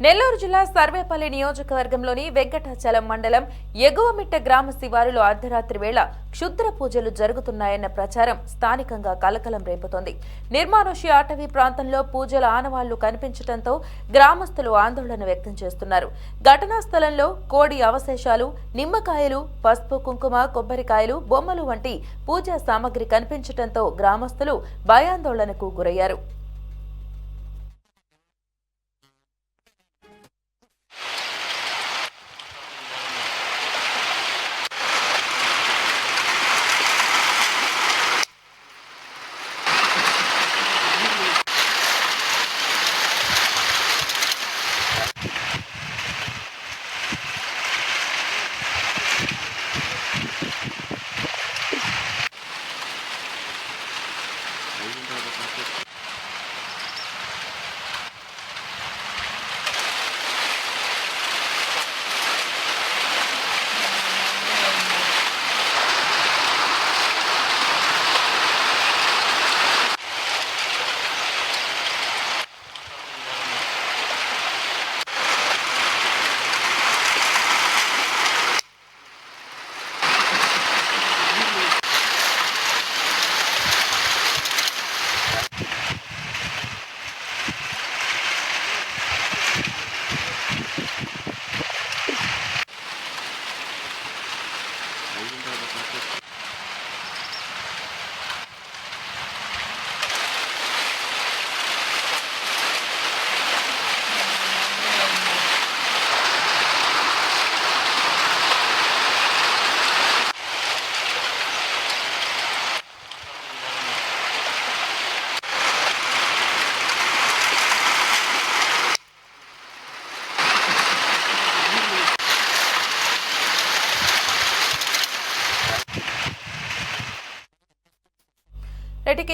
నెల్లూరు జిల్లా సర్వేపల్లి నియోజకవర్గంలోని వెంకటాచలం మండలం ఎగువమిట్ట గ్రామ శివారులో అర్ధరాత్రి వేళ క్షుద్ర పూజలు జరుగుతున్నాయన్న ప్రచారం స్థానికంగా కలకలం రేపుతోంది. నిర్మానుష్య అటవీ ప్రాంతంలో పూజల ఆనవాళ్లు కనిపించడంతో గ్రామస్తులు ఆందోళన వ్యక్తం చేస్తున్నారు. ఘటనా స్థలంలో కోడి అవశేషాలు, నిమ్మకాయలు, పసుపు కుంకుమ, కొబ్బరికాయలు, బొమ్మలు వంటి పూజా సామగ్రి కనిపించడంతో గ్రామస్తులు భయాందోళనకు గురయ్యారు.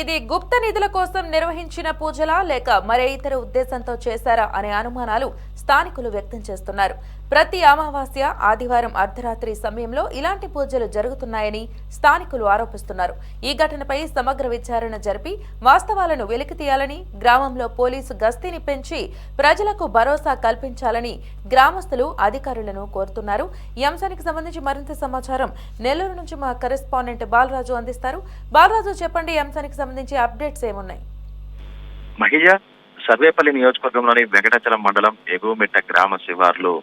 ఇది గుప్త నిధుల కోసం నిర్వహించిన పూజలా లేక మరే ఇతర ఉద్దేశంతో చేశారా అనే అనుమానాలు స్థానికులు వ్యక్తం చేస్తున్నారు. ప్రతి అమావాస్య, ఆదివారం అర్ధరాత్రి సమయంలో ఇలాంటి పూజలు జరుగుతున్నాయని స్థానికులు ఆరోపిస్తున్నారు. ఈ ఘటనపై సమగ్ర విచారణ జరిపి వాస్తవాలను వెలికితీయాలని, గ్రామంలో పోలీసు గస్తీని పెంచి ప్రజలకు భరోసా కల్పించాలని గ్రామస్తులు అధికారులను కోరుతున్నారు. ఈ అంశానికి సంబంధించి మరింత సమాచారం నెల్లూరు నుంచి మా కరెస్పాండెంట్ బాలరాజు అందిస్తారు. బాలరాజు, చెప్పండి, ఈ అంశానికి సంబంధించి అప్డేట్స్ ఏమున్నాయి? మహిళ సర్వేపల్లి నియోజకవర్గంలోని వెంకటాచలం మండలం ఎగువమిట్ట గ్రామ శివార్లు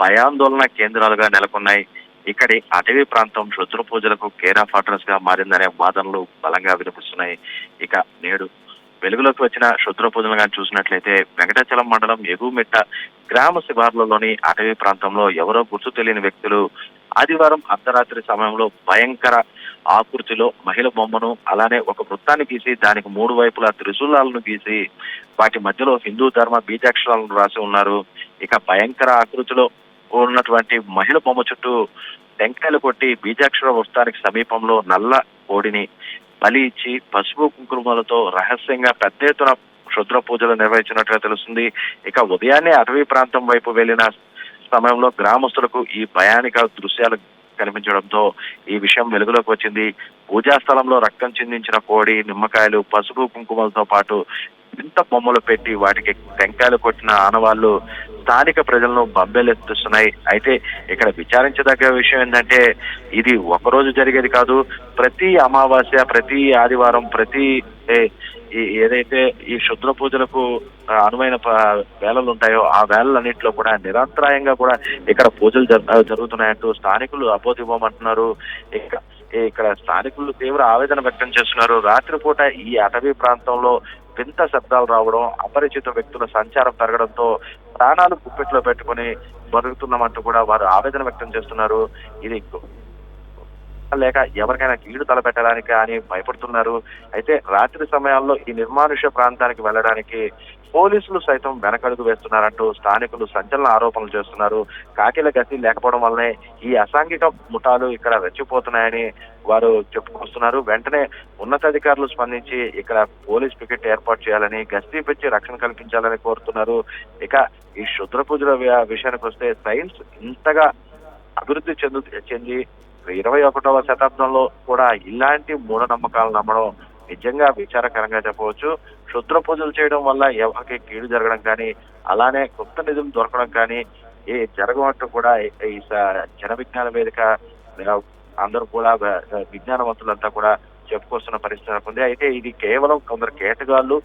భయాందోళన కేంద్రాలుగా నెలకొన్నాయి. ఇక్కడి అటవీ ప్రాంతం క్షుద్ర పూజలకు కేర్ ఆఫ్ అడ్రస్ గా మారిందనే వాదనలు బలంగా వినిపిస్తున్నాయి. ఇక నేడు వెలుగులోకి వచ్చిన క్షుద్ర పూజలు కానీ చూసినట్లయితే వెంకటాచలం మండలం ఎగువమిట్ట గ్రామ శివార్లలోని అటవీ ప్రాంతంలో ఎవరో గుర్తు తెలియని వ్యక్తులు ఆదివారం అర్ధరాత్రి సమయంలో భయంకర ఆకృతిలో మహిళ బొమ్మను, అలానే ఒక వృత్తాన్ని గీసి దానికి మూడు వైపులా త్రిశూలాలను గీసి వాటి మధ్యలో హిందూ ధర్మ బీజాక్షరాలను రాసి ఉన్నారు. ఇక భయంకర ఆకృతిలో ఉన్నటువంటి మహిళ బొమ్మ చుట్టూ టెంకాయలు కొట్టి బీజాక్షర వృత్తానికి సమీపంలో నల్ల కోడిని బలి ఇచ్చి పసుపు కుంకుమలతో రహస్యంగా పెద్ద ఎత్తున క్షుద్ర పూజలు నిర్వహించినట్లుగా తెలుస్తుంది. ఇక ఉదయాన్నే అటవీ ప్రాంతం వైపు వెళ్లిన సమయంలో గ్రామస్తులకు ఈ భయానిక దృశ్యాలు కనిపించడంతో ఈ విషయం వెలుగులోకి వచ్చింది. పూజా స్థలంలో రక్తం చిందించిన కోడి, నిమ్మకాయలు, పసుపు కుంకుమలతో పాటు వింత బొమ్మలు పెట్టి వాటికి టెంకాయలు కొట్టిన ఆనవాళ్లు స్థానిక ప్రజలను బబ్బెలెత్తిస్తున్నాయి. అయితే ఇక్కడ విచారించదగ్గ విషయం ఏంటంటే ఇది ఒకరోజు జరిగేది కాదు. ప్రతి అమావాస్య, ప్రతి ఆదివారం, ప్రతి ఏదైతే ఈ క్షుద్ర పూజలకు అనువైన వేళలు ఉంటాయో ఆ వేళలన్నింటిలో కూడా నిరంతరాయంగా కూడా ఇక్కడ పూజలు జరుగుతున్నాయంటూ స్థానికులు అపోదివ్వమంటున్నారు. ఇక్కడ స్థానికులు తీవ్ర ఆవేదన వ్యక్తం చేస్తున్నారు. రాత్రిపూట ఈ అటవీ ప్రాంతంలో వింత శబ్దాలు రావడం, అపరిచిత వ్యక్తుల సంచారం పెరగడంతో ప్రాణాలు గుప్పెట్లో పెట్టుకుని బతుకుతున్నామంటూ కూడా వారు ఆవేదన వ్యక్తం చేస్తున్నారు. ఇది లేక ఎవరికైనా కీడు తలపెట్టడానికి అని భయపడుతున్నారు. అయితే రాత్రి సమయాల్లో ఈ నిర్మానుష్య ప్రాంతానికి వెళ్లడానికి పోలీసులు సైతం వెనకడుగు వేస్తున్నారంటూ స్థానికులు సంచలన ఆరోపణలు చేస్తున్నారు. కాకిల గతి లేకపోవడం వల్లనే ఈ అసాంఘిక ముఠాలు ఇక్కడ రెచ్చిపోతున్నాయని వారు చెప్పుకొస్తున్నారు. వెంటనే ఉన్నతాధికారులు స్పందించి ఇక్కడ పోలీస్ పికెట్ ఏర్పాటు చేయాలని, గస్తీ పెంచి రక్షణ కల్పించాలని కోరుతున్నారు. ఇక ఈ క్షుద్ర పూజల విషయానికి వస్తే సైన్స్ ఇంతగా అభివృద్ధి చెంది 21వ శతాబ్దంలో కూడా ఇలాంటి మూఢనమ్మకాలు నమ్మడం నిజంగా విచారకరంగా చెప్పవచ్చు. క్షుద్ర పూజలు చేయడం వల్ల ఎవరికి కీడు జరగడం కానీ, అలానే గుప్త నిధులు దొరకడం కానీ జరగమంటూ కూడా ఈ జన విజ్ఞాన వేదిక అందరూ కూడా విజ్ఞానవంతులంతా కూడా చెప్పుకొస్తున్న పరిస్థితి ఉంది. అయితే ఇది కేవలం కొందరు కేటగాళ్ళు,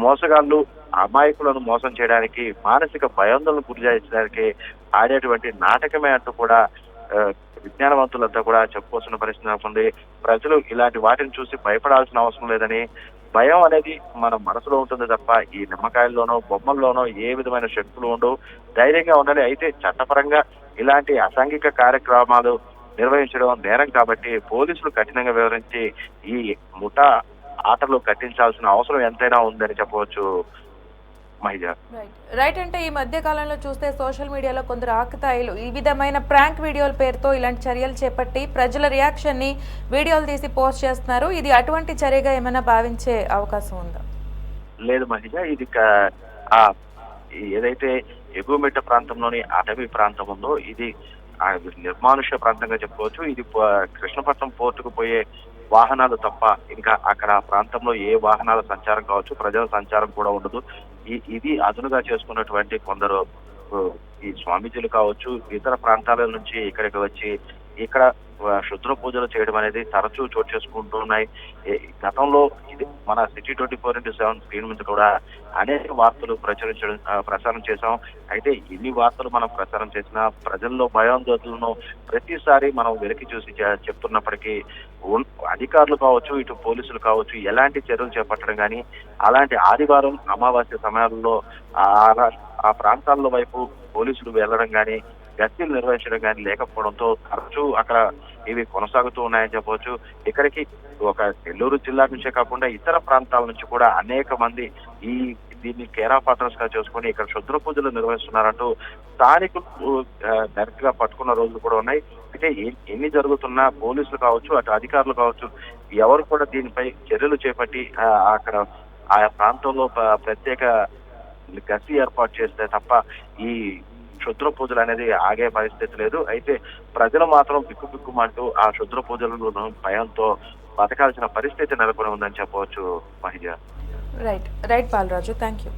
మోసగాళ్ళు అమాయకులను మోసం చేయడానికి, మానసిక భయాందోళనకు గురి చేయడానికి ఆడేటువంటి నాటకమే అంటూ కూడా విజ్ఞానవంతులంతా కూడా చెప్పుకోవాల్సిన పరిస్థితి ఉంది. ప్రజలు ఇలాంటి వాటిని చూసి భయపడాల్సిన అవసరం లేదని, భయం అనేది మన మనసులో ఉంటుంది తప్ప ఈ నిమ్మకాయల్లోనో బొమ్మల్లోనో ఏ విధమైన శక్తులు ఉండవు. ధైర్యంగా ఉండాలి. అయితే చట్టపరంగా ఇలాంటి అసాంఘిక కార్యక్రమాలు నిర్వహించడం నేరం కాబట్టి పోలీసులు కఠినంగా వివరించి ఈ ముఠా ఆటలు కట్టించాల్సిన అవసరం ఎంతైనా ఉందని చెప్పవచ్చు. మహిళ రైట్ అంటే ఈ మధ్య కాలంలో చూస్తే సోషల్ మీడియాలో కొందరు ఆకతాయిలు ఈ విధమైన ప్రాంక్ వీడియోల పేరుతో ఇలాంటి చర్యలు చేపట్టి ప్రజల రియాక్షన్ ని వీడియోలు తీసి పోస్ట్ చేస్తున్నారు. ఇది అటువంటి చర్యగా ఏమైనా భావించే అవకాశం ఉందా? లేదు మహిళ, ఇది ఏదైతే ఎగువమెట్ట ప్రాంతంలోని అటవీ ప్రాంతం ఉందో ఇది నిర్మానుష్య ప్రాంతంగా చెప్పుకోవచ్చు. ఇది కృష్ణపట్నం పోర్టుకు పోయే వాహనాలు తప్ప ఇంకా అక్కడ ప్రాంతంలో ఏ వాహనాల సంచారం కావచ్చు, ప్రజల సంచారం కూడా ఉండదు. ఇది అదునుగా చేసుకున్నటువంటి కొందరు ఈ స్వామీజీలు కావచ్చు, ఇతర ప్రాంతాల నుంచి ఇక్కడికి వచ్చి ఇక్కడ క్షుద్ర పూజలు చేయడం అనేది తరచూ చోటు చేసుకుంటూ ఉన్నాయి. గతంలో ఇది మన సిటీ 24/7 స్క్రీన్ మీద కూడా అనేక వార్తలు ప్రసారం చేశాం. అయితే ఎన్ని వార్తలు మనం ప్రసారం చేసినా ప్రజల్లో భయాందోళనలను ప్రతిసారి మనం వెలికి చూసి చెప్తున్నప్పటికీ అధికారులు కావచ్చు, ఇటు పోలీసులు కావచ్చు ఎలాంటి చర్యలు చేపట్టడం కానీ, అలాంటి ఆదివారం అమావాస్య సమయాల్లో ఆ ప్రాంతాల వైపు పోలీసులు వెళ్ళడం కానీ, గస్తీలు నిర్వహించడం కానీ లేకపోవడంతో తరచూ అక్కడ ఇవి కొనసాగుతూ ఉన్నాయని చెప్పవచ్చు. ఇక్కడికి ఒక నెల్లూరు జిల్లా నుంచే కాకుండా ఇతర ప్రాంతాల నుంచి కూడా అనేక మంది దీన్ని కేర్ ఆఫ్ అడ్రస్ గా చేసుకుని ఇక్కడ క్షుద్ర పూజలు నిర్వహిస్తున్నారంటూ స్థానికులు డైరెక్ట్ గా పట్టుకున్న రోజులు కూడా ఉన్నాయి. అయితే ఎన్ని జరుగుతున్నా పోలీసులు కావచ్చు, అటు అధికారులు కావచ్చు ఎవరు కూడా దీనిపై చర్యలు చేపట్టి అక్కడ ఆయా ప్రాంతంలో ప్రత్యేక గస్తీ ఏర్పాటు చేస్తే తప్ప ఈ క్షుద్ర పూజలు అనేది ఆగే పరిస్థితి లేదు. అయితే ప్రజలు మాత్రం బిక్కుబిక్కుమంటూ ఆ క్షుద్ర పూజలను భయంతో బతకాల్సిన పరిస్థితి నెలకొని ఉందని చెప్పవచ్చు. మహిళ రైట్ బాలరాజు, థ్యాంక్ యూ.